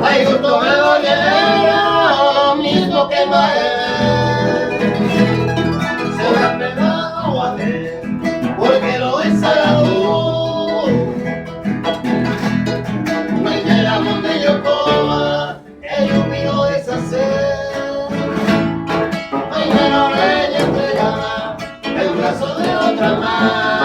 Ay, justo me doliera lo mismo que Mael. Se me ha pegado a él porque lo desalado. No hay nada donde yo coma, ellos mío deshacer. Ay, me lo leña entregada el brazo de otra más.